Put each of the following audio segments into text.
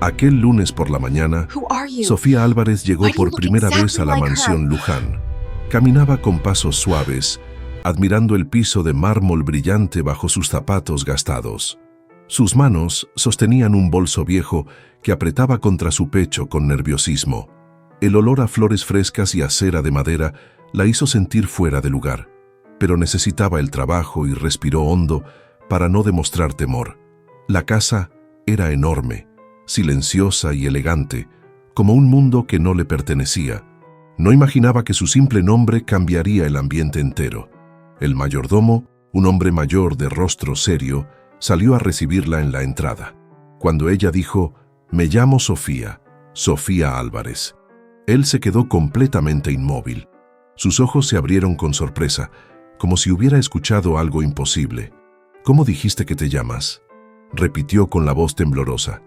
Aquel lunes por la mañana, Who are you? Sofía Álvarez llegó Why do you por look primera vez exactly a la like mansión her? Luján. Caminaba con pasos suaves, admirando el piso de mármol brillante bajo sus zapatos gastados. Sus manos sostenían un bolso viejo que apretaba contra su pecho con nerviosismo. El olor a flores frescas y a cera de madera la hizo sentir fuera de lugar, pero necesitaba el trabajo y respiró hondo para no demostrar temor. La casa era enorme, silenciosa y elegante, como un mundo que no le pertenecía. No imaginaba que su simple nombre cambiaría el ambiente entero. El mayordomo, un hombre mayor de rostro serio, salió a recibirla en la entrada. Cuando ella dijo, «Me llamo Sofía, Sofía Álvarez», él se quedó completamente inmóvil. Sus ojos se abrieron con sorpresa, como si hubiera escuchado algo imposible. «¿Cómo dijiste que te llamas?», repitió con la voz temblorosa.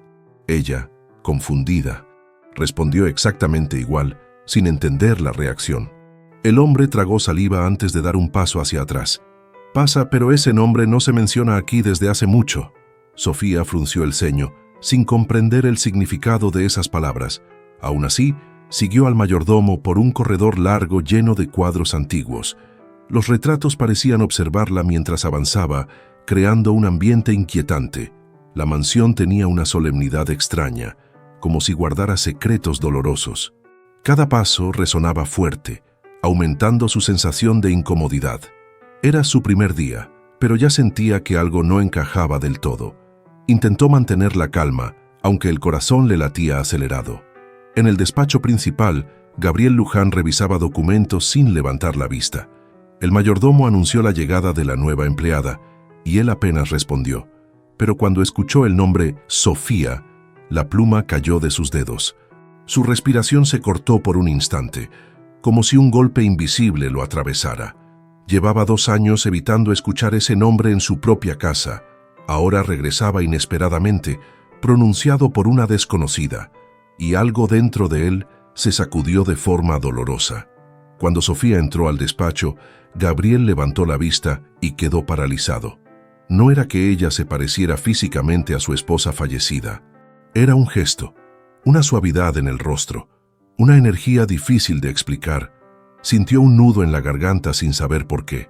Ella, confundida, respondió exactamente igual, sin entender la reacción. El hombre tragó saliva antes de dar un paso hacia atrás. «Pasa, pero ese nombre no se menciona aquí desde hace mucho». Sofía frunció el ceño, sin comprender el significado de esas palabras. Aún así, siguió al mayordomo por un corredor largo lleno de cuadros antiguos. Los retratos parecían observarla mientras avanzaba, creando un ambiente inquietante. La mansión tenía una solemnidad extraña, como si guardara secretos dolorosos. Cada paso resonaba fuerte, aumentando su sensación de incomodidad. Era su primer día, pero ya sentía que algo no encajaba del todo. Intentó mantener la calma, aunque el corazón le latía acelerado. En el despacho principal, Gabriel Luján revisaba documentos sin levantar la vista. El mayordomo anunció la llegada de la nueva empleada, y él apenas respondió. Pero cuando escuchó el nombre Sofía, la pluma cayó de sus dedos. Su respiración se cortó por un instante, como si un golpe invisible lo atravesara. Llevaba 2 años evitando escuchar ese nombre en su propia casa. Ahora regresaba inesperadamente, pronunciado por una desconocida, y algo dentro de él se sacudió de forma dolorosa. Cuando Sofía entró al despacho, Gabriel levantó la vista y quedó paralizado. No era que ella se pareciera físicamente a su esposa fallecida. Era un gesto, una suavidad en el rostro, una energía difícil de explicar. Sintió un nudo en la garganta sin saber por qué.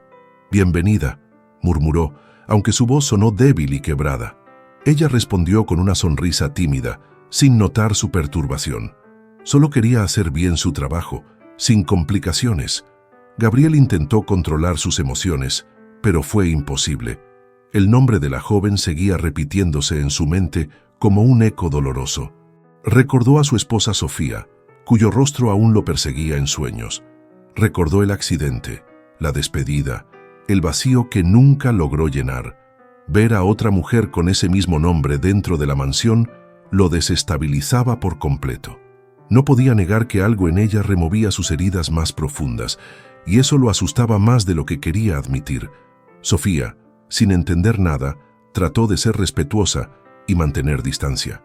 «Bienvenida», murmuró, aunque su voz sonó débil y quebrada. Ella respondió con una sonrisa tímida, sin notar su perturbación. Solo quería hacer bien su trabajo, sin complicaciones. Gabriel intentó controlar sus emociones, pero fue imposible. El nombre de la joven seguía repitiéndose en su mente como un eco doloroso. Recordó a su esposa Sofía, cuyo rostro aún lo perseguía en sueños. Recordó el accidente, la despedida, el vacío que nunca logró llenar. Ver a otra mujer con ese mismo nombre dentro de la mansión lo desestabilizaba por completo. No podía negar que algo en ella removía sus heridas más profundas, y eso lo asustaba más de lo que quería admitir. Sofía, sin entender nada, trató de ser respetuosa y mantener distancia.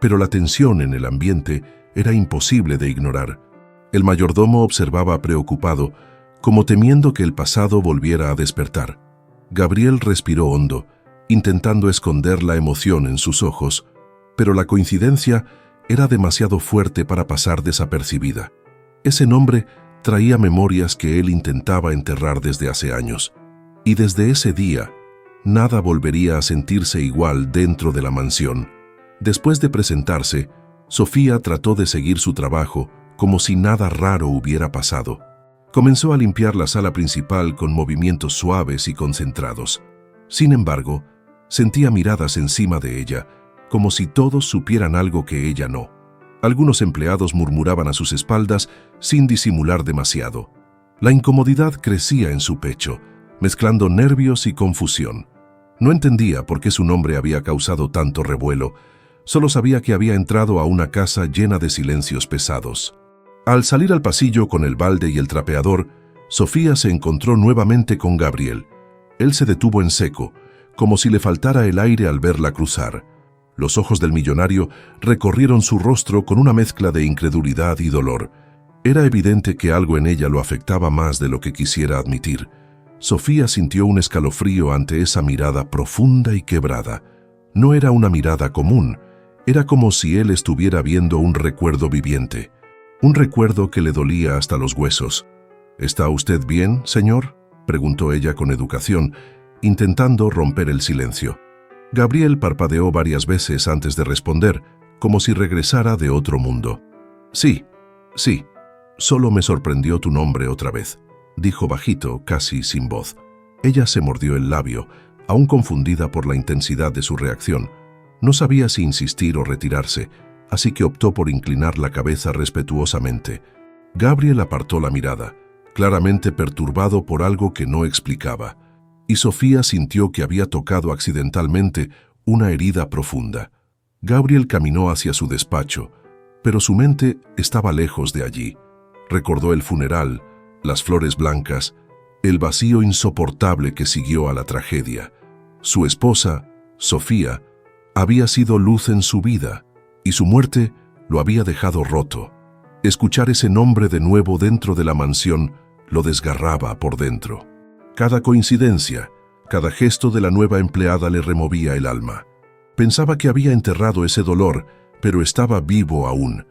Pero la tensión en el ambiente era imposible de ignorar. El mayordomo observaba preocupado, como temiendo que el pasado volviera a despertar. Gabriel respiró hondo, intentando esconder la emoción en sus ojos, pero la coincidencia era demasiado fuerte para pasar desapercibida. Ese nombre traía memorias que él intentaba enterrar desde hace años, y desde ese día, nada volvería a sentirse igual dentro de la mansión. Después de presentarse, Sofía trató de seguir su trabajo como si nada raro hubiera pasado. Comenzó a limpiar la sala principal con movimientos suaves y concentrados. Sin embargo, sentía miradas encima de ella, como si todos supieran algo que ella no. Algunos empleados murmuraban a sus espaldas sin disimular demasiado. La incomodidad crecía en su pecho, mezclando nervios y confusión. No entendía por qué su nombre había causado tanto revuelo. Solo sabía que había entrado a una casa llena de silencios pesados. Al salir al pasillo con el balde y el trapeador, Sofía se encontró nuevamente con Gabriel. Él se detuvo en seco, como si le faltara el aire al verla cruzar. Los ojos del millonario recorrieron su rostro con una mezcla de incredulidad y dolor. Era evidente que algo en ella lo afectaba más de lo que quisiera admitir. Sofía sintió un escalofrío ante esa mirada profunda y quebrada. No era una mirada común, Era como si él estuviera viendo un recuerdo viviente, un recuerdo que le dolía hasta los huesos. ¿Está usted bien, señor?, preguntó ella con educación, intentando romper el silencio. Gabriel parpadeó varias veces antes de responder, como si regresara de otro mundo. Sí, solo me sorprendió tu nombre otra vez, dijo bajito, casi sin voz. Ella se mordió el labio, aún confundida por la intensidad de su reacción. No sabía si insistir o retirarse, así que optó por inclinar la cabeza respetuosamente. Gabriel apartó la mirada, claramente perturbado por algo que no explicaba, y Sofía sintió que había tocado accidentalmente una herida profunda. Gabriel caminó hacia su despacho, pero su mente estaba lejos de allí. Recordó el funeral, las flores blancas, el vacío insoportable que siguió a la tragedia. Su esposa, Sofía, había sido luz en su vida, y su muerte lo había dejado roto. Escuchar ese nombre de nuevo dentro de la mansión lo desgarraba por dentro. Cada coincidencia, cada gesto de la nueva empleada le removía el alma. Pensaba que había enterrado ese dolor, pero estaba vivo aún,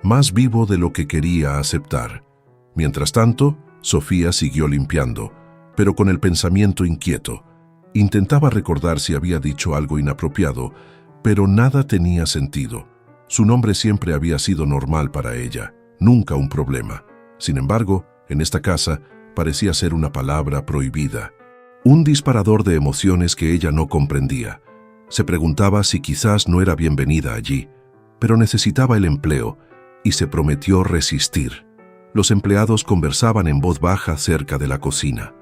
más vivo de lo que quería aceptar. Mientras tanto, Sofía siguió limpiando, pero con el pensamiento inquieto. Intentaba recordar si había dicho algo inapropiado, pero nada tenía sentido. Su nombre siempre había sido normal para ella, nunca un problema. Sin embargo, en esta casa parecía ser una palabra prohibida, un disparador de emociones que ella no comprendía. Se preguntaba si quizás no era bienvenida allí, pero necesitaba el empleo y se prometió resistir. Los empleados conversaban en voz baja cerca de la cocina.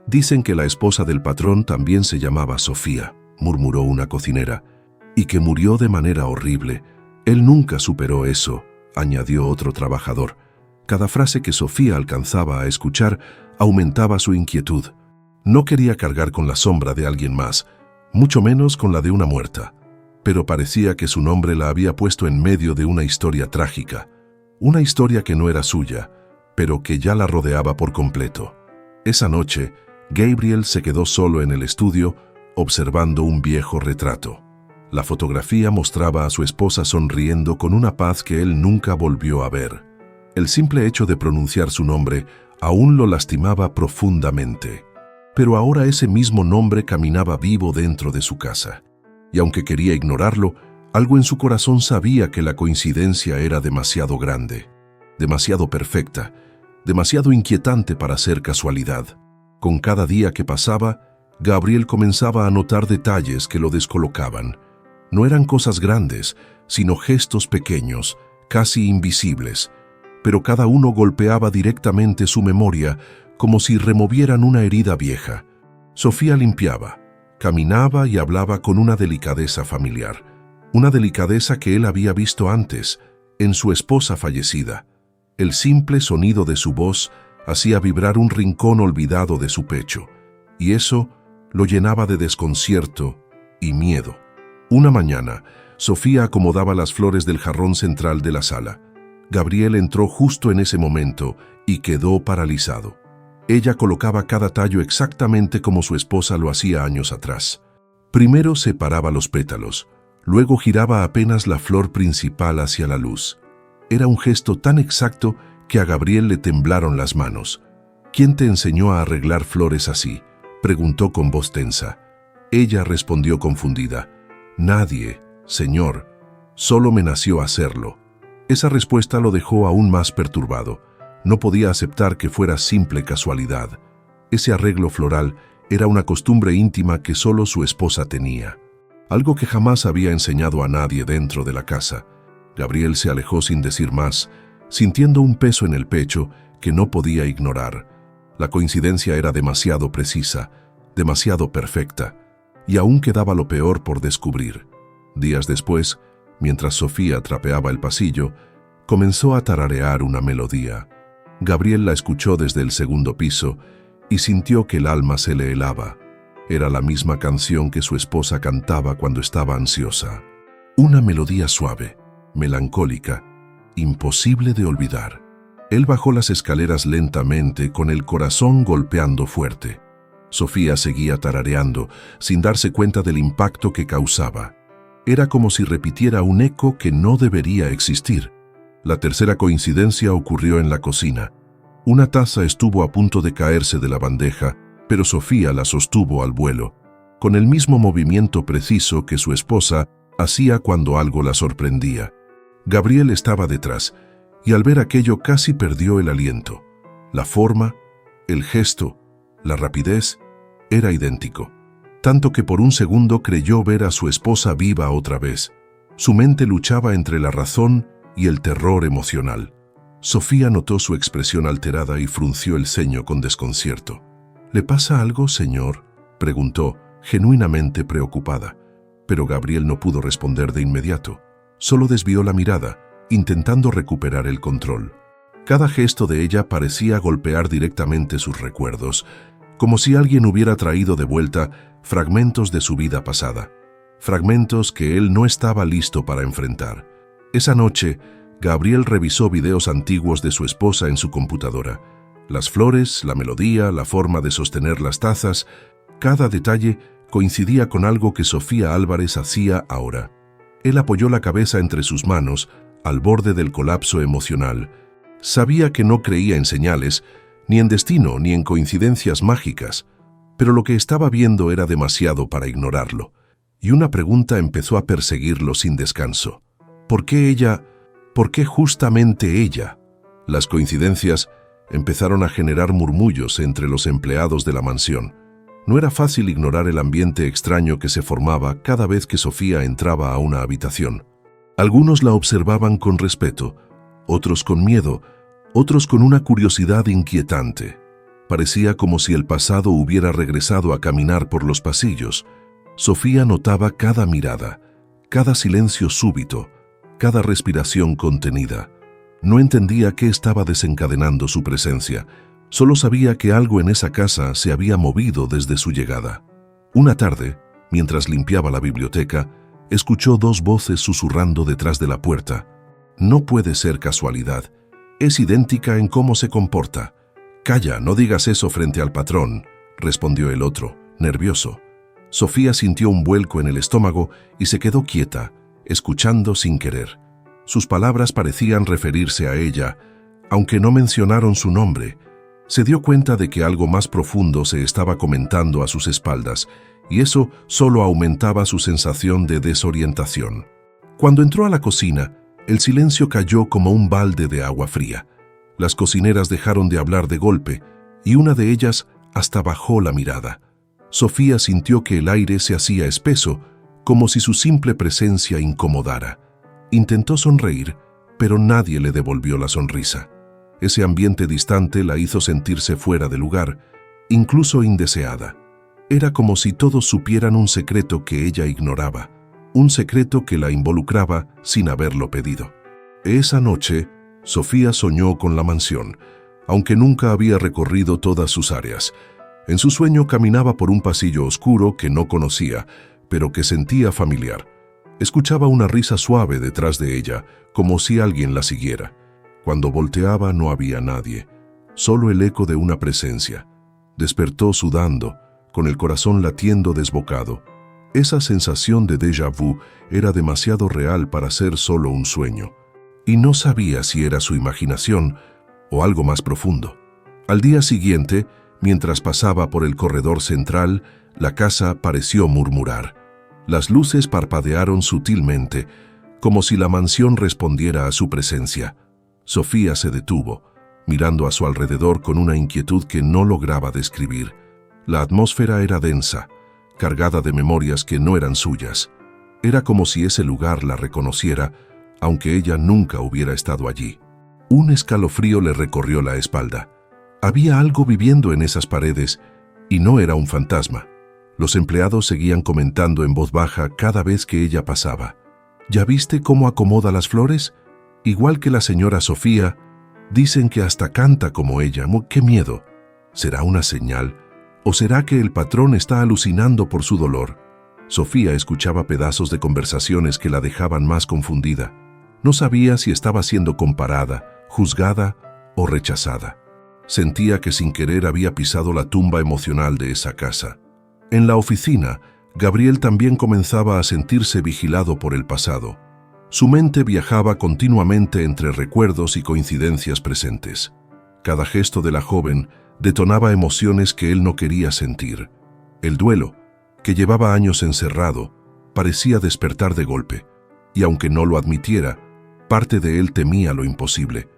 Dicen que la esposa del patrón también se llamaba Sofía, murmuró una cocinera, y que murió de manera horrible. Él nunca superó eso, añadió otro trabajador. Cada frase que Sofía alcanzaba a escuchar aumentaba su inquietud. No quería cargar con la sombra de alguien más, mucho menos con la de una muerta, pero parecía que su nombre la había puesto en medio de una historia trágica, una historia que no era suya, pero que ya la rodeaba por completo. Esa noche, Gabriel se quedó solo en el estudio, observando un viejo retrato. La fotografía mostraba a su esposa sonriendo con una paz que él nunca volvió a ver. El simple hecho de pronunciar su nombre aún lo lastimaba profundamente. Pero ahora ese mismo nombre caminaba vivo dentro de su casa. Y aunque quería ignorarlo, algo en su corazón sabía que la coincidencia era demasiado grande, demasiado perfecta, demasiado inquietante para ser casualidad. Con cada día que pasaba, Gabriel comenzaba a notar detalles que lo descolocaban. No eran cosas grandes, sino gestos pequeños, casi invisibles, pero cada uno golpeaba directamente su memoria como si removieran una herida vieja. Sofía limpiaba, caminaba y hablaba con una delicadeza familiar, una delicadeza que él había visto antes, en su esposa fallecida. El simple sonido de su voz hacía vibrar un rincón olvidado de su pecho, y eso lo llenaba de desconcierto y miedo. Una mañana, Sofía acomodaba las flores del jarrón central de la sala. Gabriel entró justo en ese momento y quedó paralizado. Ella colocaba cada tallo exactamente como su esposa lo hacía años atrás. Primero separaba los pétalos, luego giraba apenas la flor principal hacia la luz. Era un gesto tan exacto que a Gabriel le temblaron las manos. ¿Quién te enseñó a arreglar flores así?, preguntó con voz tensa. Ella respondió confundida. Nadie, señor, solo me nació hacerlo. Esa respuesta lo dejó aún más perturbado. No podía aceptar que fuera simple casualidad. Ese arreglo floral era una costumbre íntima que solo su esposa tenía, algo que jamás había enseñado a nadie dentro de la casa. Gabriel se alejó sin decir más, sintiendo un peso en el pecho que no podía ignorar. La coincidencia era demasiado precisa, demasiado perfecta, y aún quedaba lo peor por descubrir. Días después, mientras Sofía trapeaba el pasillo, comenzó a tararear una melodía. Gabriel la escuchó desde el segundo piso y sintió que el alma se le helaba. Era la misma canción que su esposa cantaba cuando estaba ansiosa. Una melodía suave, melancólica, imposible de olvidar. Él bajó las escaleras lentamente, con el corazón golpeando fuerte. Sofía seguía tarareando, sin darse cuenta del impacto que causaba. Era como si repitiera un eco que no debería existir. La tercera coincidencia ocurrió en la cocina. Una taza estuvo a punto de caerse de la bandeja, pero Sofía la sostuvo al vuelo, con el mismo movimiento preciso que su esposa hacía cuando algo la sorprendía. Gabriel estaba detrás, y al ver aquello casi perdió el aliento. La forma, el gesto, la rapidez, era idéntico, tanto que por un segundo creyó ver a su esposa viva otra vez. Su mente luchaba entre la razón y el terror emocional. Sofía notó su expresión alterada y frunció el ceño con desconcierto. «¿Le pasa algo, señor?», preguntó, genuinamente preocupada. Pero Gabriel no pudo responder de inmediato. Solo desvió la mirada, intentando recuperar el control. Cada gesto de ella parecía golpear directamente sus recuerdos, como si alguien hubiera traído de vuelta fragmentos de su vida pasada, fragmentos que él no estaba listo para enfrentar. Esa noche, Gabriel revisó videos antiguos de su esposa en su computadora. Las flores, la melodía, la forma de sostener las tazas, cada detalle coincidía con algo que Sofía Álvarez hacía ahora. Él apoyó la cabeza entre sus manos, al borde del colapso emocional. Sabía que no creía en señales, ni en destino, ni en coincidencias mágicas, pero lo que estaba viendo era demasiado para ignorarlo, y una pregunta empezó a perseguirlo sin descanso. ¿Por qué ella? ¿Por qué justamente ella? Las coincidencias empezaron a generar murmullos entre los empleados de la mansión. No era fácil ignorar el ambiente extraño que se formaba cada vez que Sofía entraba a una habitación. Algunos la observaban con respeto, otros con miedo, otros con una curiosidad inquietante. Parecía como si el pasado hubiera regresado a caminar por los pasillos. Sofía notaba cada mirada, cada silencio súbito, cada respiración contenida. No entendía qué estaba desencadenando su presencia. Solo sabía que algo en esa casa se había movido desde su llegada. Una tarde, mientras limpiaba la biblioteca, escuchó dos voces susurrando detrás de la puerta. «No puede ser casualidad. Es idéntica en cómo se comporta». «Calla, no digas eso frente al patrón», respondió el otro, nervioso. Sofía sintió un vuelco en el estómago y se quedó quieta, escuchando sin querer. Sus palabras parecían referirse a ella, aunque no mencionaron su nombre. Se dio cuenta de que algo más profundo se estaba comentando a sus espaldas, y eso solo aumentaba su sensación de desorientación. Cuando entró a la cocina, el silencio cayó como un balde de agua fría. Las cocineras dejaron de hablar de golpe, y una de ellas hasta bajó la mirada. Sofía sintió que el aire se hacía espeso, como si su simple presencia incomodara. Intentó sonreír, pero nadie le devolvió la sonrisa. Ese ambiente distante la hizo sentirse fuera de lugar, incluso indeseada. Era como si todos supieran un secreto que ella ignoraba, un secreto que la involucraba sin haberlo pedido. Esa noche, Sofía soñó con la mansión, aunque nunca había recorrido todas sus áreas. En su sueño caminaba por un pasillo oscuro que no conocía, pero que sentía familiar. Escuchaba una risa suave detrás de ella, como si alguien la siguiera. Cuando volteaba no había nadie, solo el eco de una presencia. Despertó sudando, con el corazón latiendo desbocado. Esa sensación de déjà vu era demasiado real para ser solo un sueño, y no sabía si era su imaginación o algo más profundo. Al día siguiente, mientras pasaba por el corredor central, la casa pareció murmurar. Las luces parpadearon sutilmente, como si la mansión respondiera a su presencia. Sofía se detuvo, mirando a su alrededor con una inquietud que no lograba describir. La atmósfera era densa, cargada de memorias que no eran suyas. Era como si ese lugar la reconociera, aunque ella nunca hubiera estado allí. Un escalofrío le recorrió la espalda. Había algo viviendo en esas paredes, y no era un fantasma. Los empleados seguían comentando en voz baja cada vez que ella pasaba. ¿Ya viste cómo acomoda las flores? Igual que la señora Sofía. Dicen que hasta canta como ella. ¡Qué miedo! ¿Será una señal? ¿O será que el patrón está alucinando por su dolor? Sofía escuchaba pedazos de conversaciones que la dejaban más confundida. No sabía si estaba siendo comparada, juzgada o rechazada. Sentía que sin querer había pisado la tumba emocional de esa casa. En la oficina, Gabriel también comenzaba a sentirse vigilado por el pasado. Su mente viajaba continuamente entre recuerdos y coincidencias presentes. Cada gesto de la joven detonaba emociones que él no quería sentir. El duelo, que llevaba años encerrado, parecía despertar de golpe, y aunque no lo admitiera, parte de él temía lo imposible.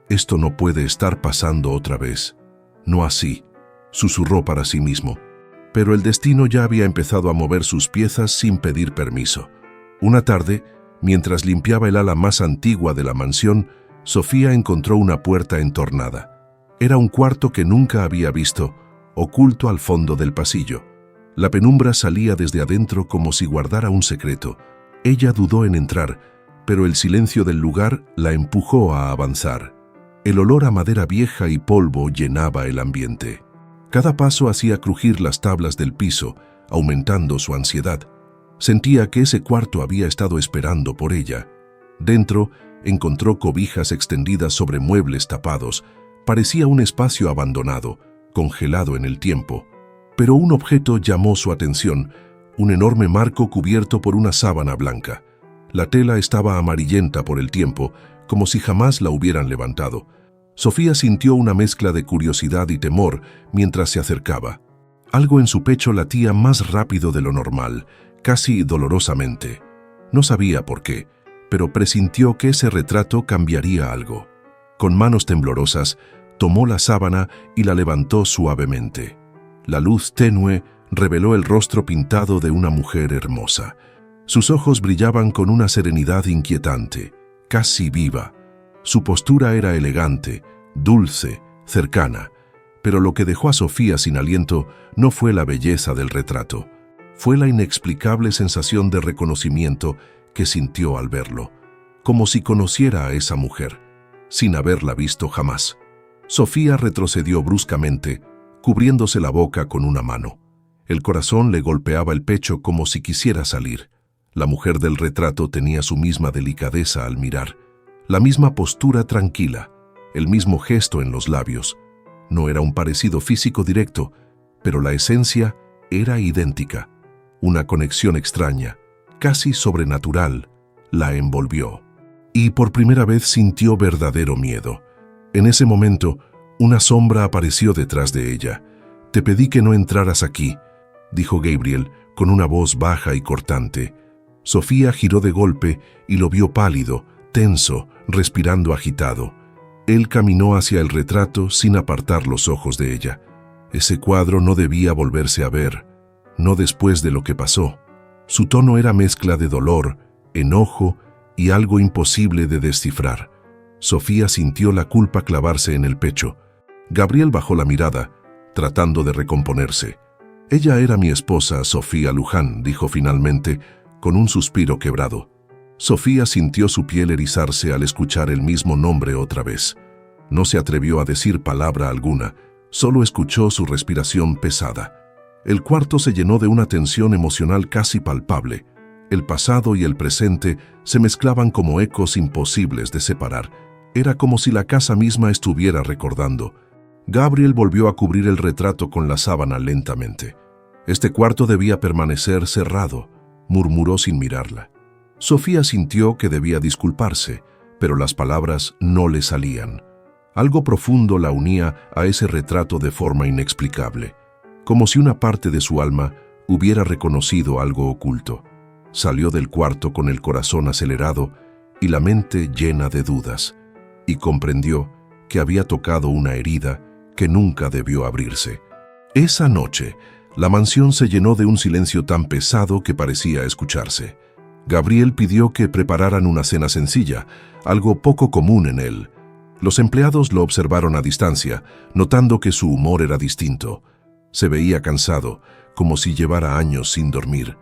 «Esto no puede estar pasando otra vez. No así», susurró para sí mismo. Pero el destino ya había empezado a mover sus piezas sin pedir permiso. Una tarde, mientras limpiaba el ala más antigua de la mansión, Sofía encontró una puerta entornada. Era un cuarto que nunca había visto, oculto al fondo del pasillo. La penumbra salía desde adentro como si guardara un secreto. Ella dudó en entrar, pero el silencio del lugar la empujó a avanzar. El olor a madera vieja y polvo llenaba el ambiente. Cada paso hacía crujir las tablas del piso, aumentando su ansiedad. Sentía que ese cuarto había estado esperando por ella. Dentro, encontró cobijas extendidas sobre muebles tapados. Parecía un espacio abandonado, congelado en el tiempo. Pero un objeto llamó su atención, un enorme marco cubierto por una sábana blanca. La tela estaba amarillenta por el tiempo, como si jamás la hubieran levantado. Sofía sintió una mezcla de curiosidad y temor mientras se acercaba. Algo en su pecho latía más rápido de lo normal, casi dolorosamente. No sabía por qué, pero presintió que ese retrato cambiaría algo. Con manos temblorosas, tomó la sábana y la levantó suavemente. La luz tenue reveló el rostro pintado de una mujer hermosa. Sus ojos brillaban con una serenidad inquietante, casi viva. Su postura era elegante, dulce, cercana, pero lo que dejó a Sofía sin aliento no fue la belleza del retrato. Fue la inexplicable sensación de reconocimiento que sintió al verlo, como si conociera a esa mujer, sin haberla visto jamás. Sofía retrocedió bruscamente, cubriéndose la boca con una mano. El corazón le golpeaba el pecho como si quisiera salir. La mujer del retrato tenía su misma delicadeza al mirar, la misma postura tranquila, el mismo gesto en los labios. No era un parecido físico directo, pero la esencia era idéntica. Una conexión extraña, casi sobrenatural, la envolvió. Y por primera vez sintió verdadero miedo. En ese momento, una sombra apareció detrás de ella. «Te pedí que no entraras aquí», dijo Gabriel con una voz baja y cortante. Sofía giró de golpe y lo vio pálido, tenso, respirando agitado. Él caminó hacia el retrato sin apartar los ojos de ella. Ese cuadro no debía volverse a ver, no después de lo que pasó. Su tono era mezcla de dolor, enojo y algo imposible de descifrar. Sofía sintió la culpa clavarse en el pecho. Gabriel bajó la mirada, tratando de recomponerse. «Ella era mi esposa, Sofía Luján», dijo finalmente, con un suspiro quebrado. Sofía sintió su piel erizarse al escuchar el mismo nombre otra vez. No se atrevió a decir palabra alguna, solo escuchó su respiración pesada. El cuarto se llenó de una tensión emocional casi palpable. El pasado y el presente se mezclaban como ecos imposibles de separar. Era como si la casa misma estuviera recordando. Gabriel volvió a cubrir el retrato con la sábana lentamente. «Este cuarto debía permanecer cerrado», murmuró sin mirarla. Sofía sintió que debía disculparse, pero las palabras no le salían. Algo profundo la unía a ese retrato de forma inexplicable, como si una parte de su alma hubiera reconocido algo oculto. Salió del cuarto con el corazón acelerado y la mente llena de dudas, y comprendió que había tocado una herida que nunca debió abrirse. Esa noche, la mansión se llenó de un silencio tan pesado que parecía escucharse. Gabriel pidió que prepararan una cena sencilla, algo poco común en él. Los empleados lo observaron a distancia, notando que su humor era distinto. Se veía cansado, como si llevara años sin dormir.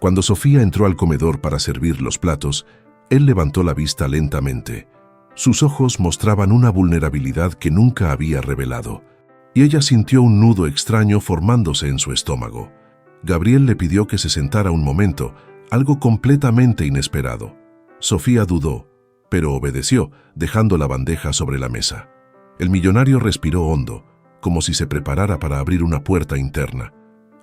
Cuando Sofía entró al comedor para servir los platos, él levantó la vista lentamente. Sus ojos mostraban una vulnerabilidad que nunca había revelado, y ella sintió un nudo extraño formándose en su estómago. Gabriel le pidió que se sentara un momento, algo completamente inesperado. Sofía dudó, pero obedeció, dejando la bandeja sobre la mesa. El millonario respiró hondo, como si se preparara para abrir una puerta interna.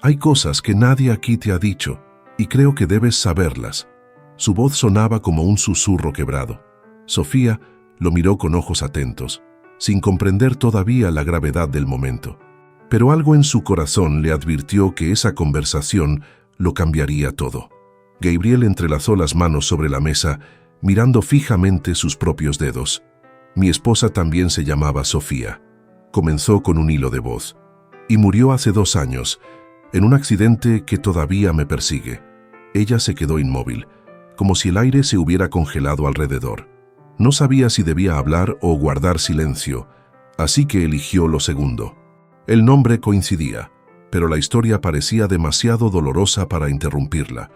«Hay cosas que nadie aquí te ha dicho», y creo que debes saberlas». Su voz sonaba como un susurro quebrado. Sofía lo miró con ojos atentos, sin comprender todavía la gravedad del momento. Pero algo en su corazón le advirtió que esa conversación lo cambiaría todo. Gabriel entrelazó las manos sobre la mesa, mirando fijamente sus propios dedos. «Mi esposa también se llamaba Sofía», comenzó con un hilo de voz, «y murió hace 2 años, en un accidente que todavía me persigue». Ella se quedó inmóvil, como si el aire se hubiera congelado alrededor. No sabía si debía hablar o guardar silencio, así que eligió lo segundo. El nombre coincidía, pero la historia parecía demasiado dolorosa para interrumpirla,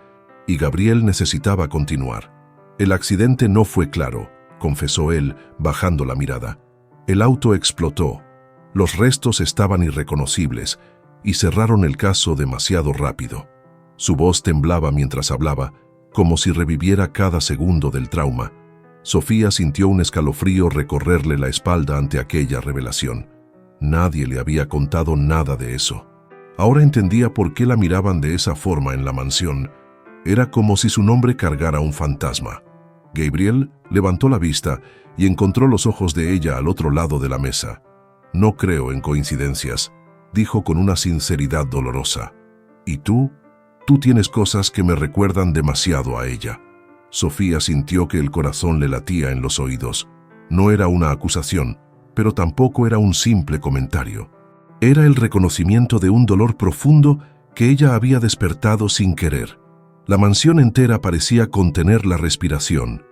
y Gabriel necesitaba continuar. «El accidente no fue claro», confesó él, bajando la mirada. «El auto explotó. Los restos estaban irreconocibles y cerraron el caso demasiado rápido». Su voz temblaba mientras hablaba, como si reviviera cada segundo del trauma. Sofía sintió un escalofrío recorrerle la espalda ante aquella revelación. Nadie le había contado nada de eso. Ahora entendía por qué la miraban de esa forma en la mansión. Era como si su nombre cargara un fantasma. Gabriel levantó la vista y encontró los ojos de ella al otro lado de la mesa. «No creo en coincidencias», dijo con una sinceridad dolorosa. «¿Y tú? Tú tienes cosas que me recuerdan demasiado a ella». Sofía sintió que el corazón le latía en los oídos. No era una acusación, pero tampoco era un simple comentario. Era el reconocimiento de un dolor profundo que ella había despertado sin querer. La mansión entera parecía contener la respiración.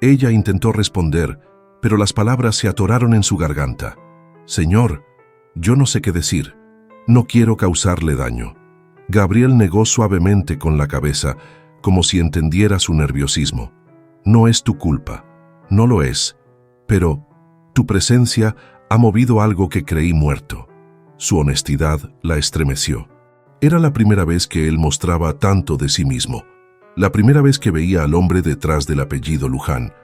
Ella intentó responder, pero las palabras se atoraron en su garganta. «Señor, yo no sé qué decir. No quiero causarle daño». Gabriel negó suavemente con la cabeza, como si entendiera su nerviosismo. «No es tu culpa. No lo es. Pero tu presencia ha movido algo que creí muerto». Su honestidad la estremeció. Era la primera vez que él mostraba tanto de sí mismo. La primera vez que veía al hombre detrás del apellido Luján.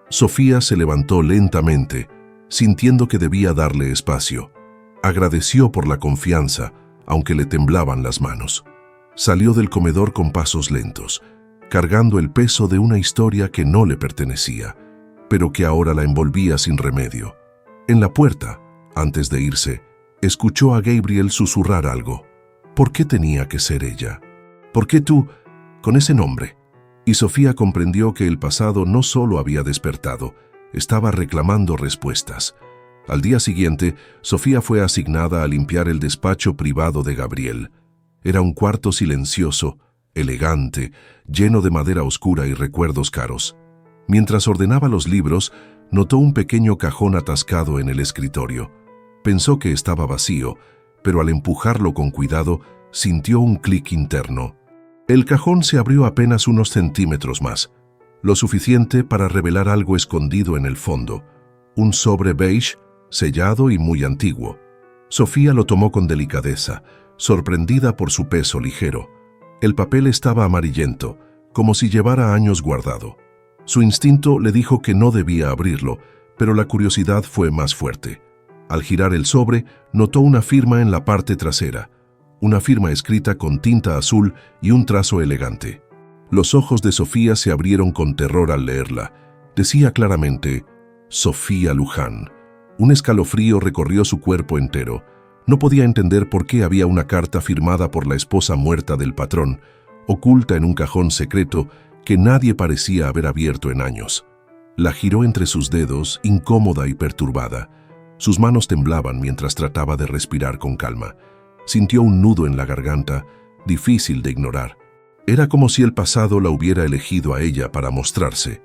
Sofía se levantó lentamente, sintiendo que debía darle espacio. Agradeció por la confianza, aunque le temblaban las manos. Salió del comedor con pasos lentos, cargando el peso de una historia que no le pertenecía, pero que ahora la envolvía sin remedio. En la puerta, antes de irse, escuchó a Gabriel susurrar algo. ¿Por qué tenía que ser ella? ¿Por qué tú, con ese nombre? Y Sofía comprendió que el pasado no solo había despertado, estaba reclamando respuestas. Al día siguiente, Sofía fue asignada a limpiar el despacho privado de Gabriel. Era un cuarto silencioso, elegante, lleno de madera oscura y recuerdos caros. Mientras ordenaba los libros, notó un pequeño cajón atascado en el escritorio. Pensó que estaba vacío, pero al empujarlo con cuidado, sintió un clic interno. El cajón se abrió apenas unos centímetros más, lo suficiente para revelar algo escondido en el fondo. Un sobre beige, sellado y muy antiguo. Sofía lo tomó con delicadeza, sorprendida por su peso ligero. El papel estaba amarillento, como si llevara años guardado. Su instinto le dijo que no debía abrirlo, pero la curiosidad fue más fuerte. Al girar el sobre, notó una firma en la parte trasera, una firma escrita con tinta azul y un trazo elegante. Los ojos de Sofía se abrieron con terror al leerla. Decía claramente, Sofía Luján. Un escalofrío recorrió su cuerpo entero. No podía entender por qué había una carta firmada por la esposa muerta del patrón, oculta en un cajón secreto que nadie parecía haber abierto en años. La giró entre sus dedos, incómoda y perturbada. Sus manos temblaban mientras trataba de respirar con calma. Sintió un nudo en la garganta, difícil de ignorar. Era como si el pasado la hubiera elegido a ella para mostrarse.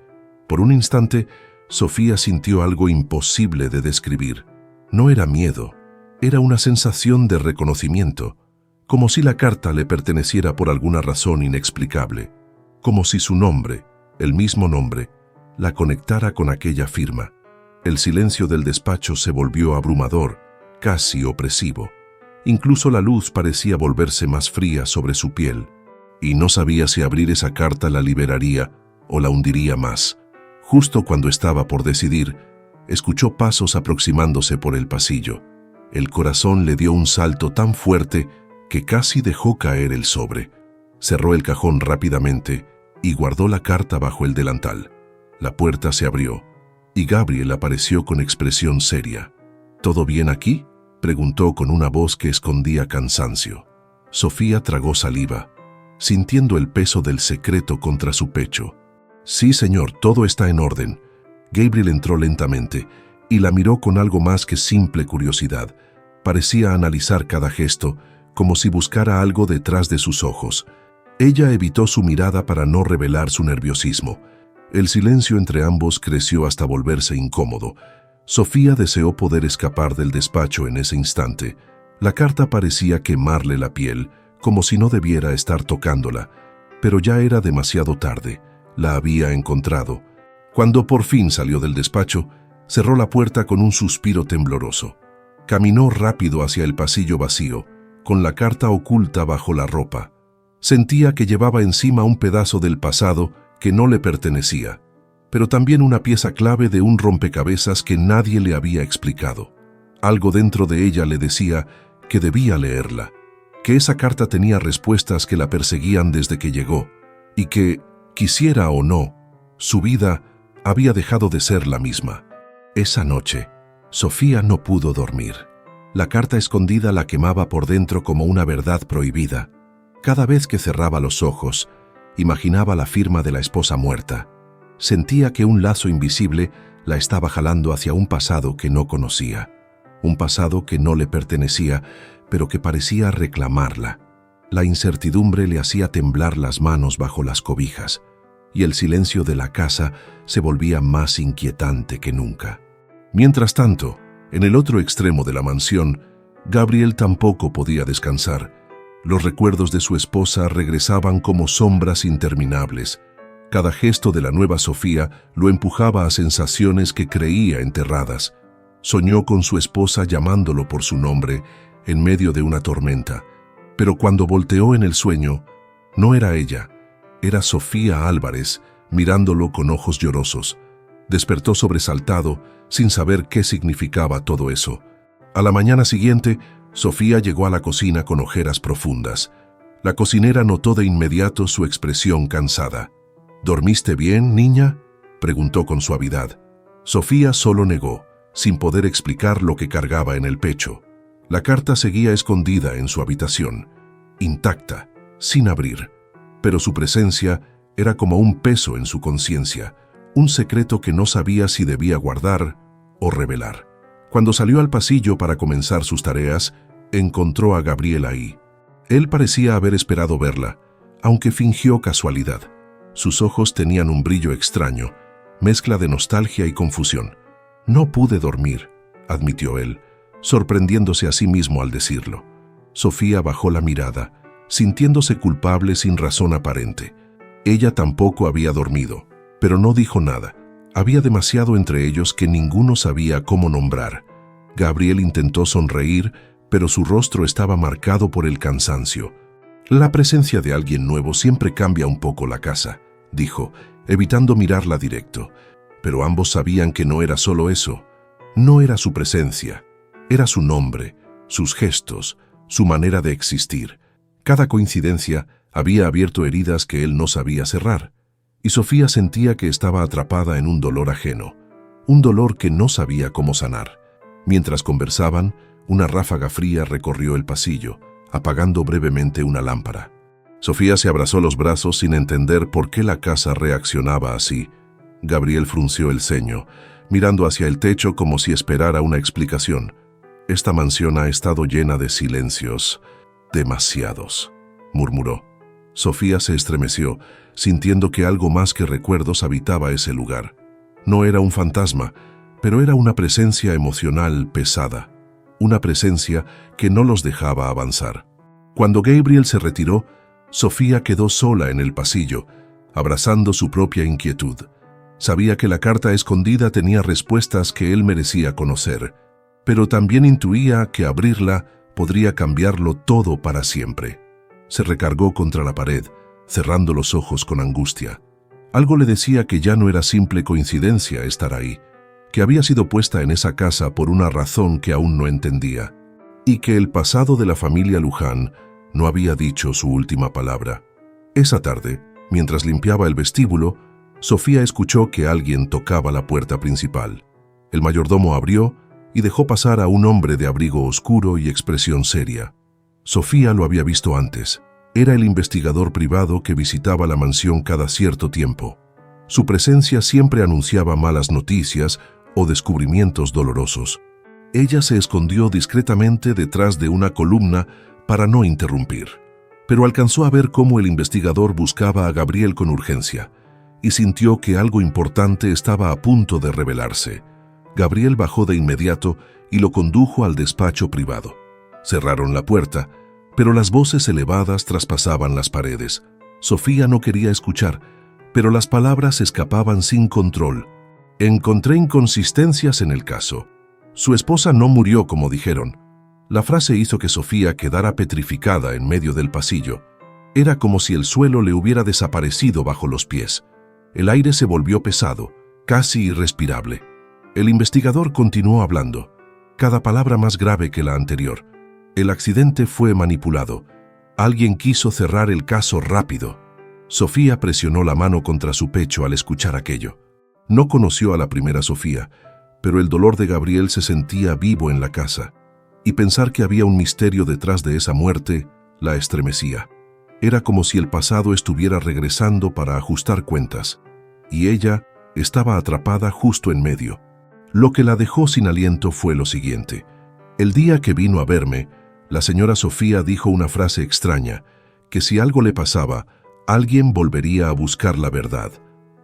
Por un instante, Sofía sintió algo imposible de describir. No era miedo, era una sensación de reconocimiento, como si la carta le perteneciera por alguna razón inexplicable, como si su nombre, el mismo nombre, la conectara con aquella firma. El silencio del despacho se volvió abrumador, casi opresivo. Incluso la luz parecía volverse más fría sobre su piel, y no sabía si abrir esa carta la liberaría o la hundiría más. Justo cuando estaba por decidir, escuchó pasos aproximándose por el pasillo. El corazón le dio un salto tan fuerte que casi dejó caer el sobre. Cerró el cajón rápidamente y guardó la carta bajo el delantal. La puerta se abrió y Gabriel apareció con expresión seria. ¿Todo bien aquí?, preguntó con una voz que escondía cansancio. Sofía tragó saliva, sintiendo el peso del secreto contra su pecho. Sí, señor, todo está en orden. Gabriel entró lentamente y la miró con algo más que simple curiosidad. Parecía analizar cada gesto, como si buscara algo detrás de sus ojos. Ella evitó su mirada para no revelar su nerviosismo. El silencio entre ambos creció hasta volverse incómodo. Sofía deseó poder escapar del despacho en ese instante. La carta parecía quemarle la piel, como si no debiera estar tocándola, pero ya era demasiado tarde. La había encontrado. Cuando por fin salió del despacho, cerró la puerta con un suspiro tembloroso. Caminó rápido hacia el pasillo vacío, con la carta oculta bajo la ropa. Sentía que llevaba encima un pedazo del pasado que no le pertenecía, pero también una pieza clave de un rompecabezas que nadie le había explicado. Algo dentro de ella le decía que debía leerla, que esa carta tenía respuestas que la perseguían desde que llegó, y que, quisiera o no, su vida había dejado de ser la misma. Esa noche, Sofía no pudo dormir. La carta escondida la quemaba por dentro como una verdad prohibida. Cada vez que cerraba los ojos, imaginaba la firma de la esposa muerta. Sentía que un lazo invisible la estaba jalando hacia un pasado que no conocía. Un pasado que no le pertenecía, pero que parecía reclamarla. La incertidumbre le hacía temblar las manos bajo las cobijas, y el silencio de la casa se volvía más inquietante que nunca. Mientras tanto, en el otro extremo de la mansión, Gabriel tampoco podía descansar. Los recuerdos de su esposa regresaban como sombras interminables. Cada gesto de la nueva Sofía lo empujaba a sensaciones que creía enterradas. Soñó con su esposa llamándolo por su nombre en medio de una tormenta. Pero cuando volteó en el sueño, no era ella, era Sofía Álvarez, mirándolo con ojos llorosos. Despertó sobresaltado, sin saber qué significaba todo eso. A la mañana siguiente, Sofía llegó a la cocina con ojeras profundas. La cocinera notó de inmediato su expresión cansada. ¿Dormiste bien, niña?, preguntó con suavidad. Sofía solo negó, sin poder explicar lo que cargaba en el pecho. La carta seguía escondida en su habitación, intacta, sin abrir, pero su presencia era como un peso en su conciencia, un secreto que no sabía si debía guardar o revelar. Cuando salió al pasillo para comenzar sus tareas, encontró a Gabriel ahí. Él parecía haber esperado verla, aunque fingió casualidad. Sus ojos tenían un brillo extraño, mezcla de nostalgia y confusión. «No pude dormir», admitió él, sorprendiéndose a sí mismo al decirlo. Sofía bajó la mirada, sintiéndose culpable sin razón aparente. Ella tampoco había dormido, pero no dijo nada. Había demasiado entre ellos que ninguno sabía cómo nombrar. Gabriel intentó sonreír, pero su rostro estaba marcado por el cansancio. «La presencia de alguien nuevo siempre cambia un poco la casa», dijo, evitando mirarla directo. Pero ambos sabían que no era solo eso. No era su presencia, era su nombre, sus gestos, su manera de existir. Cada coincidencia había abierto heridas que él no sabía cerrar, y Sofía sentía que estaba atrapada en un dolor ajeno, un dolor que no sabía cómo sanar. Mientras conversaban, una ráfaga fría recorrió el pasillo, apagando brevemente una lámpara. Sofía se abrazó los brazos sin entender por qué la casa reaccionaba así. Gabriel frunció el ceño, mirando hacia el techo como si esperara una explicación. «Esta mansión ha estado llena de silencios, demasiados», murmuró. Sofía se estremeció, sintiendo que algo más que recuerdos habitaba ese lugar. No era un fantasma, pero era una presencia emocional pesada, una presencia que no los dejaba avanzar. Cuando Gabriel se retiró, Sofía quedó sola en el pasillo, abrazando su propia inquietud. Sabía que la carta escondida tenía respuestas que él merecía conocer, pero también intuía que abrirla podría cambiarlo todo para siempre. Se recargó contra la pared, cerrando los ojos con angustia. Algo le decía que ya no era simple coincidencia estar ahí, que había sido puesta en esa casa por una razón que aún no entendía, y que el pasado de la familia Luján no había dicho su última palabra. Esa tarde, mientras limpiaba el vestíbulo, Sofía escuchó que alguien tocaba la puerta principal. El mayordomo abrió y dejó pasar a un hombre de abrigo oscuro y expresión seria. Sofía lo había visto antes. Era el investigador privado que visitaba la mansión cada cierto tiempo. Su presencia siempre anunciaba malas noticias o descubrimientos dolorosos. Ella se escondió discretamente detrás de una columna para no interrumpir, pero alcanzó a ver cómo el investigador buscaba a Gabriel con urgencia y sintió que algo importante estaba a punto de revelarse. Gabriel bajó de inmediato y lo condujo al despacho privado. Cerraron la puerta, pero las voces elevadas traspasaban las paredes. Sofía no quería escuchar, pero las palabras escapaban sin control. Encontré inconsistencias en el caso. Su esposa no murió como dijeron. La frase hizo que Sofía quedara petrificada en medio del pasillo. Era como si el suelo le hubiera desaparecido bajo los pies. El aire se volvió pesado, casi irrespirable. El investigador continuó hablando, cada palabra más grave que la anterior. El accidente fue manipulado. Alguien quiso cerrar el caso rápido. Sofía presionó la mano contra su pecho al escuchar aquello. No conoció a la primera Sofía, pero el dolor de Gabriel se sentía vivo en la casa, y pensar que había un misterio detrás de esa muerte la estremecía. Era como si el pasado estuviera regresando para ajustar cuentas, y ella estaba atrapada justo en medio. Lo que la dejó sin aliento fue lo siguiente. El día que vino a verme, la señora Sofía dijo una frase extraña, que si algo le pasaba, alguien volvería a buscar la verdad.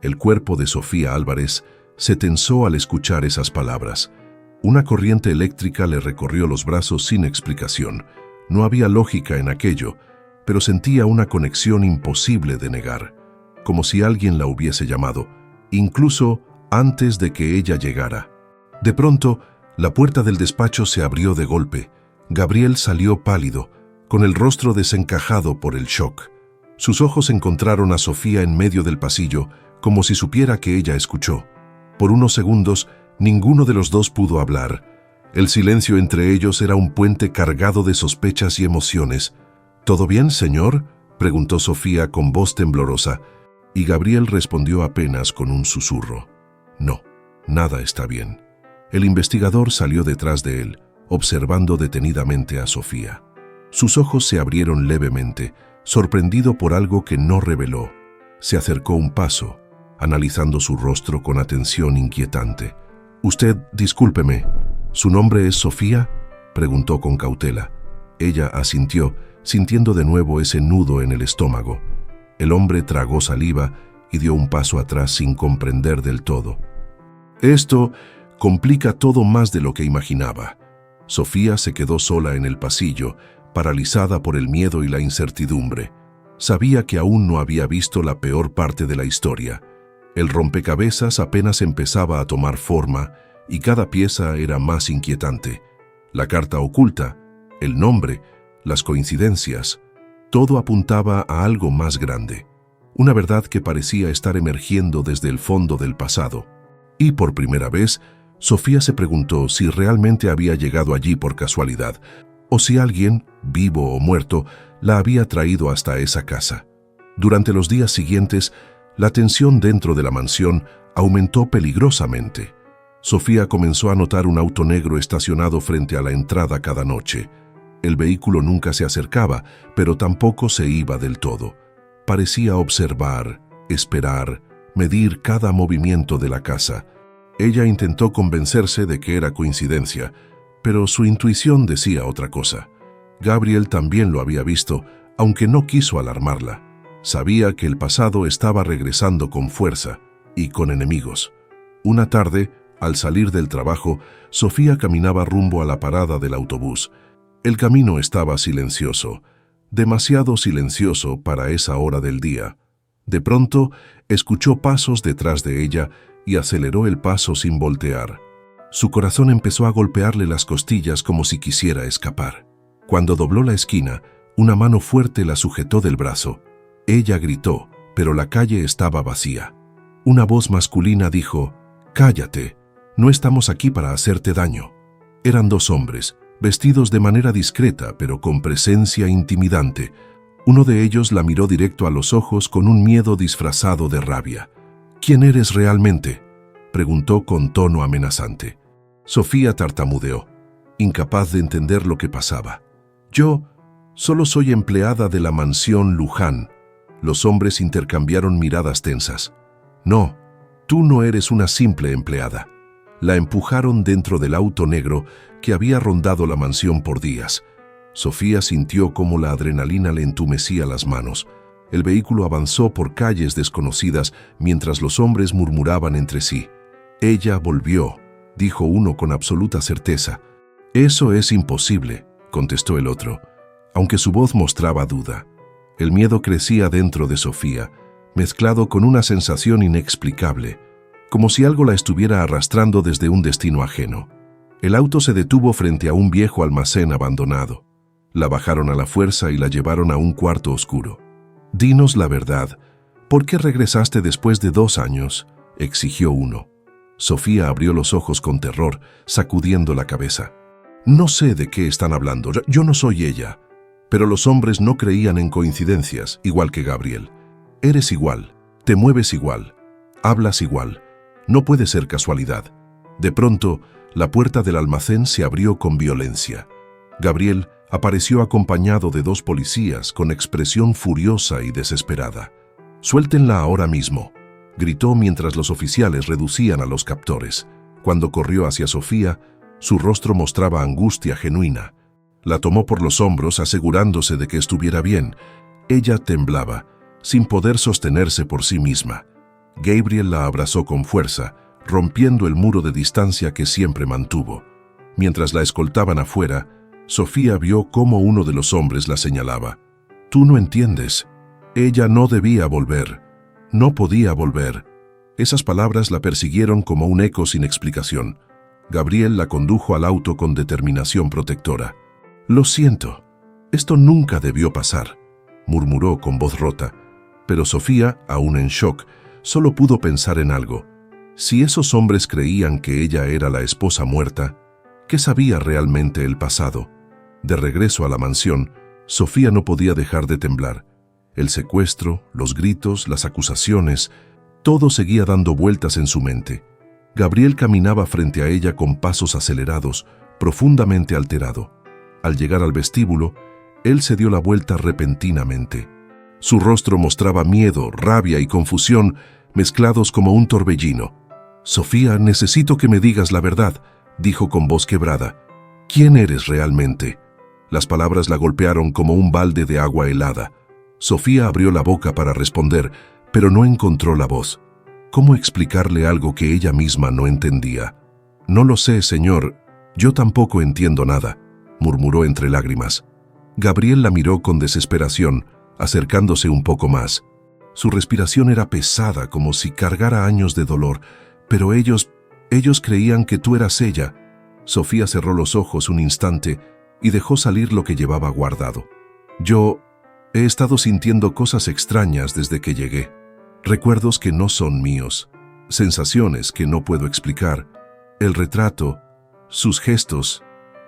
El cuerpo de Sofía Álvarez se tensó al escuchar esas palabras. Una corriente eléctrica le recorrió los brazos sin explicación. No había lógica en aquello, pero sentía una conexión imposible de negar, como si alguien la hubiese llamado, incluso antes de que ella llegara. De pronto, la puerta del despacho se abrió de golpe. Gabriel salió pálido, con el rostro desencajado por el shock. Sus ojos encontraron a Sofía en medio del pasillo, como si supiera que ella escuchó. Por unos segundos, ninguno de los dos pudo hablar. El silencio entre ellos era un puente cargado de sospechas y emociones. ¿Todo bien, señor?, preguntó Sofía con voz temblorosa, y Gabriel respondió apenas con un susurro. No, nada está bien. El investigador salió detrás de él, observando detenidamente a Sofía. Sus ojos se abrieron levemente, sorprendido por algo que no reveló. Se acercó un paso, analizando su rostro con atención inquietante. «Usted, discúlpeme, ¿su nombre es Sofía?», preguntó con cautela. Ella asintió, sintiendo de nuevo ese nudo en el estómago. El hombre tragó saliva y dio un paso atrás sin comprender del todo. Esto complica todo más de lo que imaginaba. Sofía se quedó sola en el pasillo, paralizada por el miedo y la incertidumbre. Sabía que aún no había visto la peor parte de la historia. El rompecabezas apenas empezaba a tomar forma y cada pieza era más inquietante. La carta oculta, el nombre, las coincidencias, todo apuntaba a algo más grande. Una verdad que parecía estar emergiendo desde el fondo del pasado. Y por primera vez, Sofía se preguntó si realmente había llegado allí por casualidad, o si alguien, vivo o muerto, la había traído hasta esa casa. Durante los días siguientes, la tensión dentro de la mansión aumentó peligrosamente. Sofía comenzó a notar un auto negro estacionado frente a la entrada cada noche. El vehículo nunca se acercaba, pero tampoco se iba del todo. Parecía observar, esperar, medir cada movimiento de la casa. Ella intentó convencerse de que era coincidencia, pero su intuición decía otra cosa. Gabriel también lo había visto, aunque no quiso alarmarla. Sabía que el pasado estaba regresando con fuerza y con enemigos. Una tarde, al salir del trabajo, Sofía caminaba rumbo a la parada del autobús. El camino estaba silencioso, demasiado silencioso para esa hora del día. De pronto, escuchó pasos detrás de ella y aceleró el paso sin voltear. Su corazón empezó a golpearle las costillas como si quisiera escapar. Cuando dobló la esquina, una mano fuerte la sujetó del brazo. Ella gritó, pero la calle estaba vacía. Una voz masculina dijo: «Cállate, no estamos aquí para hacerte daño». Eran dos hombres, vestidos de manera discreta pero con presencia intimidante. Uno de ellos la miró directo a los ojos con un miedo disfrazado de rabia. «¿Quién eres realmente?», preguntó con tono amenazante. Sofía tartamudeó, incapaz de entender lo que pasaba. «Yo solo soy empleada de la mansión Luján». Los hombres intercambiaron miradas tensas. «No, tú no eres una simple empleada». La empujaron dentro del auto negro que había rondado la mansión por días. Sofía sintió cómo la adrenalina le entumecía las manos. El vehículo avanzó por calles desconocidas mientras los hombres murmuraban entre sí. «Ella volvió», dijo uno con absoluta certeza. «Eso es imposible», contestó el otro, aunque su voz mostraba duda. El miedo crecía dentro de Sofía, mezclado con una sensación inexplicable, como si algo la estuviera arrastrando desde un destino ajeno. El auto se detuvo frente a un viejo almacén abandonado. La bajaron a la fuerza y la llevaron a un cuarto oscuro. «Dinos la verdad. ¿Por qué regresaste después de 2 años?», exigió uno. Sofía abrió los ojos con terror, sacudiendo la cabeza. «No sé de qué están hablando. Yo no soy ella». Pero los hombres no creían en coincidencias, igual que Gabriel. «Eres igual, te mueves igual, hablas igual. No puede ser casualidad». De pronto, la puerta del almacén se abrió con violencia. Gabriel apareció acompañado de 2 policías con expresión furiosa y desesperada. «Suéltenla ahora mismo», gritó mientras los oficiales reducían a los captores. Cuando corrió hacia Sofía, su rostro mostraba angustia genuina. La tomó por los hombros asegurándose de que estuviera bien. Ella temblaba, sin poder sostenerse por sí misma. Gabriel la abrazó con fuerza, rompiendo el muro de distancia que siempre mantuvo. Mientras la escoltaban afuera, Sofía vio cómo uno de los hombres la señalaba. «Tú no entiendes. Ella no debía volver. No podía volver». Esas palabras la persiguieron como un eco sin explicación. Gabriel la condujo al auto con determinación protectora. «Lo siento. Esto nunca debió pasar», murmuró con voz rota. Pero Sofía, aún en shock, solo pudo pensar en algo. Si esos hombres creían que ella era la esposa muerta, ¿qué sabía realmente el pasado? De regreso a la mansión, Sofía no podía dejar de temblar. El secuestro, los gritos, las acusaciones, todo seguía dando vueltas en su mente. Gabriel caminaba frente a ella con pasos acelerados, profundamente alterado. Al llegar al vestíbulo, él se dio la vuelta repentinamente. Su rostro mostraba miedo, rabia y confusión, mezclados como un torbellino. «Sofía, necesito que me digas la verdad», dijo con voz quebrada. «¿Quién eres realmente?». Las palabras la golpearon como un balde de agua helada. Sofía abrió la boca para responder, pero no encontró la voz. ¿Cómo explicarle algo que ella misma no entendía? «No lo sé, señor. Yo tampoco entiendo nada», murmuró entre lágrimas. Gabriel la miró con desesperación, acercándose un poco más. Su respiración era pesada, como si cargara años de dolor. «Pero ellos creían que tú eras ella». Sofía cerró los ojos un instante y dejó salir lo que llevaba guardado. «Yo he estado sintiendo cosas extrañas desde que llegué. Recuerdos que no son míos, sensaciones que no puedo explicar. El retrato, sus gestos,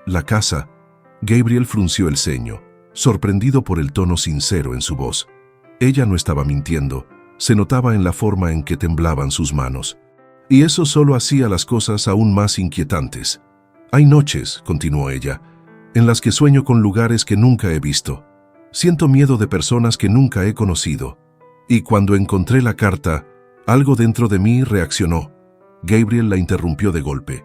la casa». Gabriel frunció el ceño, sorprendido por el tono sincero en su voz. Ella no estaba mintiendo, se notaba en la forma en que temblaban sus manos. Y eso solo hacía las cosas aún más inquietantes. «Hay noches», continuó ella, «en las que sueño con lugares que nunca he visto. Siento miedo de personas que nunca he conocido. Y cuando encontré la carta, algo dentro de mí reaccionó». Gabriel la interrumpió de golpe.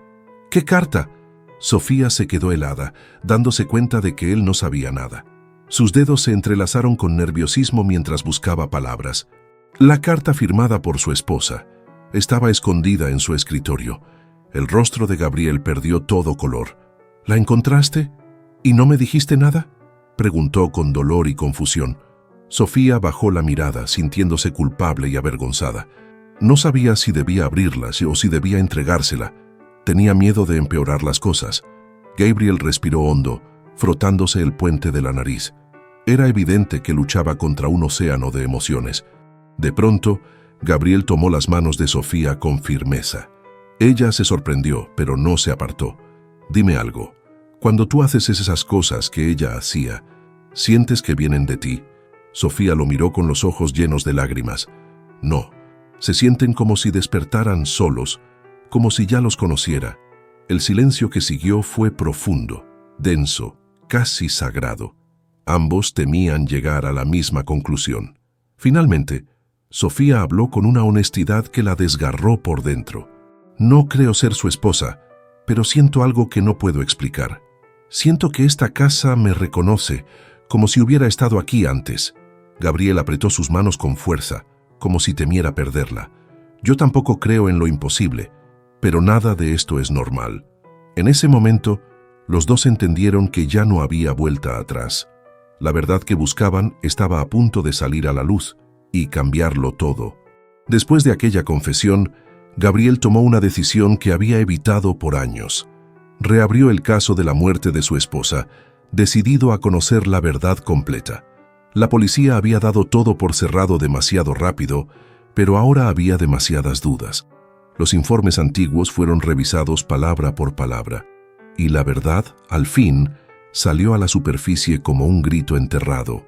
«¿Qué carta?». Sofía se quedó helada, dándose cuenta de que él no sabía nada. Sus dedos se entrelazaron con nerviosismo mientras buscaba palabras. La carta firmada por su esposa. Estaba escondida en su escritorio. El rostro de Gabriel perdió todo color. «¿La encontraste? ¿Y no me dijiste nada?», preguntó con dolor y confusión. Sofía bajó la mirada, sintiéndose culpable y avergonzada. No sabía si debía abrirla o si debía entregársela. Tenía miedo de empeorar las cosas. Gabriel respiró hondo, frotándose el puente de la nariz. Era evidente que luchaba contra un océano de emociones. De pronto, Gabriel tomó las manos de Sofía con firmeza. Ella se sorprendió, pero no se apartó. «Dime algo. Cuando tú haces esas cosas que ella hacía, ¿sientes que vienen de ti? Sofía lo miró con los ojos llenos de lágrimas. No, se sienten como si despertaran solos, como si ya los conociera. El silencio que siguió fue profundo, denso, casi sagrado. Ambos temían llegar a la misma conclusión. Finalmente, Sofía habló con una honestidad que la desgarró por dentro. No creo ser su esposa, pero siento algo que no puedo explicar. Siento que esta casa me reconoce, como si hubiera estado aquí antes. Gabriel apretó sus manos con fuerza, como si temiera perderla. Yo tampoco creo en lo imposible, pero nada de esto es normal. En ese momento, los dos entendieron que ya no había vuelta atrás. La verdad que buscaban estaba a punto de salir a la luz y cambiarlo todo. Después de aquella confesión, Gabriel tomó una decisión que había evitado por años. Reabrió el caso de la muerte de su esposa, decidido a conocer la verdad completa. La policía había dado todo por cerrado demasiado rápido, pero ahora había demasiadas dudas. Los informes antiguos fueron revisados palabra por palabra, y la verdad, al fin, salió a la superficie como un grito enterrado.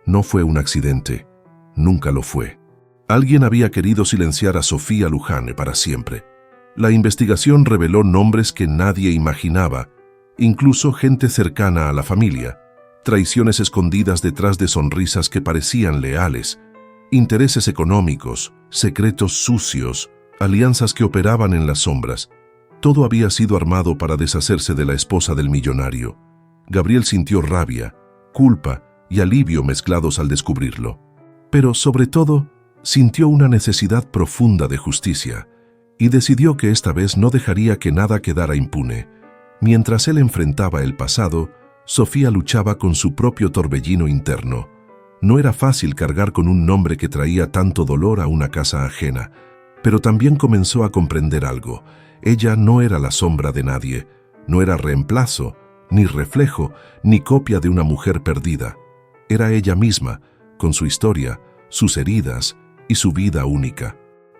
No fue un accidente, nunca lo fue. Alguien había querido silenciar a Sofía Lujane para siempre. La investigación reveló nombres que nadie imaginaba, incluso gente cercana a la familia, traiciones escondidas detrás de sonrisas que parecían leales, intereses económicos, secretos sucios, alianzas que operaban en las sombras. Todo había sido armado para deshacerse de la esposa del millonario. Gabriel sintió rabia, culpa y alivio mezclados al descubrirlo. Pero, sobre todo, sintió una necesidad profunda de justicia y decidió que esta vez no dejaría que nada quedara impune. Mientras él enfrentaba el pasado, Sofía luchaba con su propio torbellino interno. No era fácil cargar con un nombre que traía tanto dolor a una casa ajena, pero también comenzó a comprender algo. Ella no era la sombra de nadie, no era reemplazo, ni reflejo, ni copia de una mujer perdida. Era ella misma, con su historia, sus heridas y su vida única.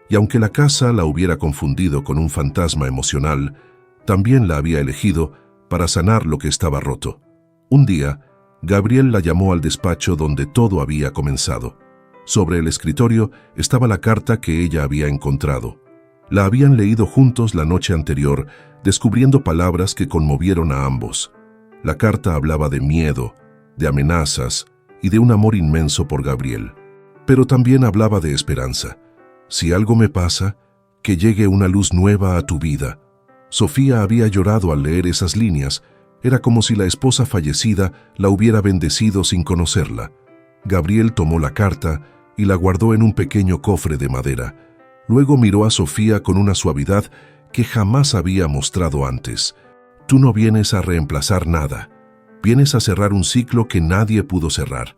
Y aunque la casa la hubiera confundido con un fantasma emocional, también la había elegido para sanar lo que estaba roto. Un día, Gabriel la llamó al despacho donde todo había comenzado. Sobre el escritorio estaba la carta que ella había encontrado. La habían leído juntos la noche anterior, descubriendo palabras que conmovieron a ambos. La carta hablaba de miedo, de amenazas y de un amor inmenso por Gabriel. Pero también hablaba de esperanza. Si algo me pasa, que llegue una luz nueva a tu vida. Sofía había llorado al leer esas líneas. Era como si la esposa fallecida la hubiera bendecido sin conocerla. Gabriel tomó la carta y la guardó en un pequeño cofre de madera. Luego miró a Sofía con una suavidad que jamás había mostrado antes. Tú no vienes a reemplazar nada. Vienes a cerrar un ciclo que nadie pudo cerrar.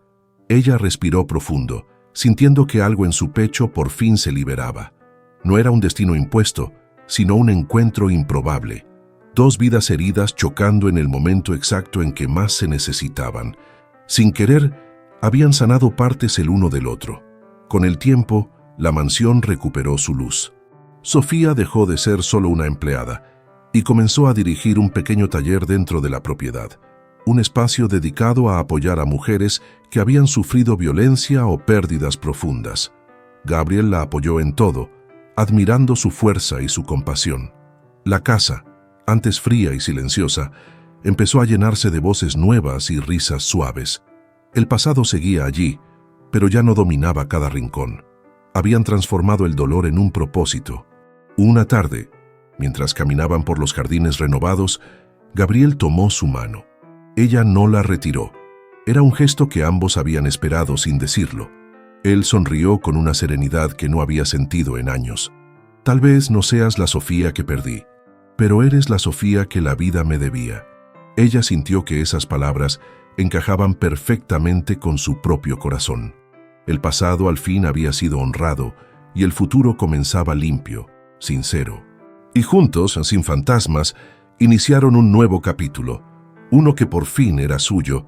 Ella respiró profundo, sintiendo que algo en su pecho por fin se liberaba. No era un destino impuesto, sino un encuentro improbable. Dos vidas heridas chocando en el momento exacto en que más se necesitaban. Sin querer, habían sanado partes el uno del otro. Con el tiempo, la mansión recuperó su luz. Sofía dejó de ser solo una empleada y comenzó a dirigir un pequeño taller dentro de la propiedad, un espacio dedicado a apoyar a mujeres que habían sufrido violencia o pérdidas profundas. Gabriel la apoyó en todo, admirando su fuerza y su compasión. La casa, antes fría y silenciosa, empezó a llenarse de voces nuevas y risas suaves. El pasado seguía allí, pero ya no dominaba cada rincón. Habían transformado el dolor en un propósito. Una tarde, mientras caminaban por los jardines renovados, Gabriel tomó su mano. Ella no la retiró. Era un gesto que ambos habían esperado sin decirlo. Él sonrió con una serenidad que no había sentido en años. Tal vez no seas la Sofía que perdí, pero eres la Sofía que la vida me debía. Ella sintió que esas palabras encajaban perfectamente con su propio corazón. El pasado al fin había sido honrado y el futuro comenzaba limpio, sincero. Y juntos, sin fantasmas, iniciaron un nuevo capítulo, uno que por fin era suyo,